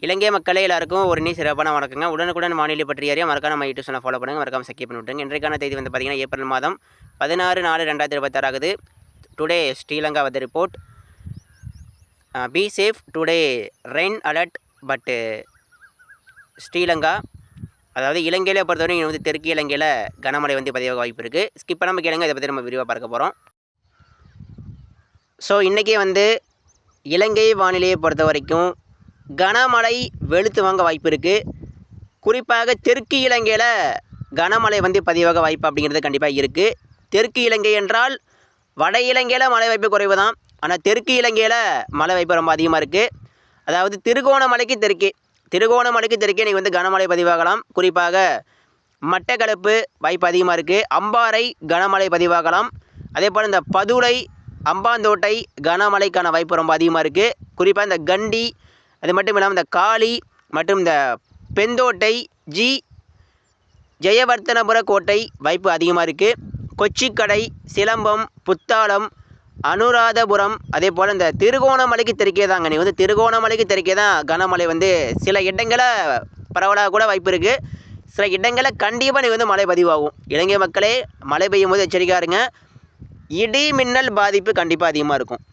இலங்கை மக்களே எல்லாருக்கும் ஒரு சிறப்பான வணக்கங்க. உடனுக்குடன் வானிலை பற்றி அறிய மறக்காம நம்ம யூடியூப் சேனல் ஃபாலோ பண்ணுங்க. மறக்காம சப்ஸ்கிரைப் பண்ணி விட்டுருங்க. இன்றைக்கான தேதி வந்து பார்த்தீங்கன்னா ஏப்ரல் மாதம் 16/4/2026 ஆகுது. Today Sri Lanka weather report. Be safe today rain alert but Sri Lanka, அதாவது இலங்கையில் பொறுத்தவரைக்கும் வந்து தெற்கு இலங்கையில் கனமழை வந்து பதிவாக வாய்ப்பு இருக்குது. ஸ்கிப் பண்ணாமல் கேளுங்க, இதை பற்றி நம்ம விரிவாக பார்க்க போகிறோம். ஸோ இன்றைக்கி வந்து இலங்கை வானிலையை பொறுத்த வரைக்கும் கனமழை வெளுத்து வாங்க வாய்ப்பு இருக்குது. குறிப்பாக தெற்கு இலங்கையில் கனமழை வந்து பதிவாக வாய்ப்பு அப்படிங்கிறது கண்டிப்பாக இருக்குது. தெற்கு இலங்கை என்றால் வட இலங்கையில் மழை வாய்ப்பு குறைவு தான், ஆனால் தெற்கு இலங்கையில் மழை வாய்ப்பு ரொம்ப அதிகமாக இருக்குது. அதாவது திருகோணமலைக்கு தெற்கே நீங்கள் வந்து கனமழை பதிவாகலாம். குறிப்பாக மட்டக்களப்பு வாய்ப்பு அதிகமாக இருக்குது. அம்பாறை கனமழை பதிவாகலாம். அதே போல் இந்த பதுளை, அம்பாந்தோட்டை கனமழைக்கான வாய்ப்பு ரொம்ப அதிகமாக இருக்குது. குறிப்பாக இந்த கண்டி, அது மட்டும் இல்லாமல் இந்த காளி மற்றும் இந்த பெந்தோட்டை, ஜெயவர்த்தனபுர கோட்டை வாய்ப்பு அதிகமாக இருக்குது. கொச்சிக்கடை, சிலம்பம், புத்தாளம், அனுராதபுரம், அதே போல் இந்த திருகோணமலைக்கு தெற்கே தாங்க. நீங்கள் வந்து திருகோணமலைக்கு தெற்கே தான் கனமழை வந்து சில இடங்களில் பரவலாக கூட வாய்ப்பு இருக்குது. சில இடங்களில் கண்டிப்பாக நீங்கள் வந்து மழை பதிவாகும். இலங்கை மக்களே, மழை பெய்யும் போது எச்சரிக்கையாக இருங்க. இடி மின்னல் பாதிப்பு கண்டிப்பாக அதிகமாக இருக்கும்.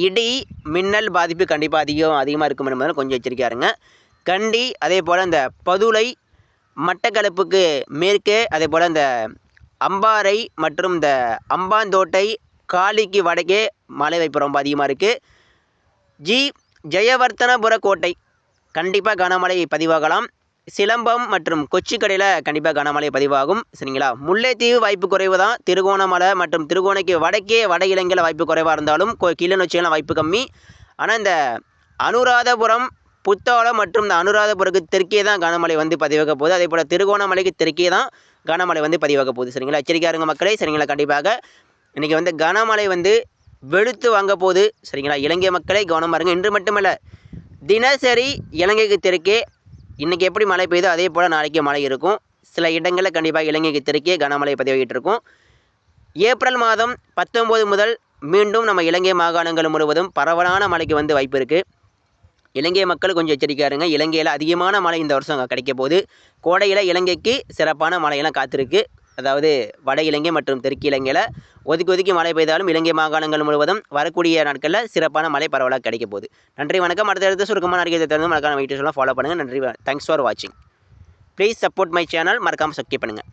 இடி மின்னல் பாதிப்பு கண்டிப்பாக அதிகமாக இருக்கும் என்பதால் கொஞ்சம் எச்சரிக்கையாக இருங்க. கண்டி, அதே போல் இந்த பதுளை, மட்டக்களப்புக்கு மேற்கே, அதே போல் இந்த அம்பாறை மற்றும் இந்த அம்பாந்தோட்டை, காளிக்கு வடக்கே மழை வாய்ப்பு ரொம்ப அதிகமாக இருக்குது. ஜெயவர்த்தனபுர கோட்டை கண்டிப்பாக கனமழை பதிவாகலாம். சிலம்பம் மற்றும் கொச்சிக்கடையில் கண்டிப்பாக கனமழை பதிவாகும். சரிங்களா? முல்லைத்தீவு வாய்ப்பு குறைவு தான். திருகோணமலை மற்றும் திருகோணைக்கு வடக்கே வட இலங்கையில் வாய்ப்பு குறைவாக இருந்தாலும் கிளிநொச்சியெல்லாம் வாய்ப்பு கம்மி. ஆனால் இந்த அனுராதபுரம், புத்தாளம் மற்றும் இந்த அனுராதபுரத்துக்கு தெற்கே தான் கனமழை வந்து பதிவாக போகுது. அதே போல் திருகோணமலைக்கு தெற்கே தான் கனமழை வந்து பதிவாக போகுது. சரிங்களா? எச்சரிக்கையாக இருங்க மக்களே. சரிங்களா? கண்டிப்பாக இன்றைக்கி வந்து கனமழை வந்து வெளுத்து வாங்க போகுது. சரிங்களா? இலங்கை மக்களை கவனமாக இருங்க. இன்று மட்டுமல்ல, தினசரி இலங்கைக்கு தெற்கே இன்றைக்கி எப்படி மழை பெய்யுதோ அதே போல் நாளைக்கு மழை இருக்கும். சில இடங்களில் கண்டிப்பாக இலங்கைக்கு தெற்கே கனமழை பதிவாகிட்டு இருக்கும். ஏப்ரல் மாதம் 19 முதல் மீண்டும் நம்ம இலங்கை மாகாணங்கள் முழுவதும் பரவலான மழைக்கு வந்து வாய்ப்பு இருக்குது. இலங்கை மக்கள் கொஞ்சம் எச்சரிக்கையாக இருங்க. இலங்கையில் அதிகமான மழை இந்த வருஷம் கிடைக்க போகுது. கோடையில் இலங்கைக்கு சிறப்பான மழையெல்லாம் காத்திருக்கு. அதாவது வட இலங்கை மற்றும் தெற்கு இலங்கையில் ஒதுக்கி மழை பெய்தாலும் இலங்கை மாகாணங்கள் முழுவதும் வரக்கூடிய நாட்களில் சிறப்பான மழை பரவலாக கிடைக்க போகுது. நன்றி, வணக்கம். அடுத்தடுத்து சுருக்கமான அறிக்கை தெரிந்து மறக்காம வீடியோஸ்லாம் ஃபாலோ பண்ணுங்கள். நன்றி, தேங்க்ஸ் ஃபார் வாட்சிங். Please support my channel. மறக்காமல் சப்ஸ்கிரைப் பண்ணுங்கள்.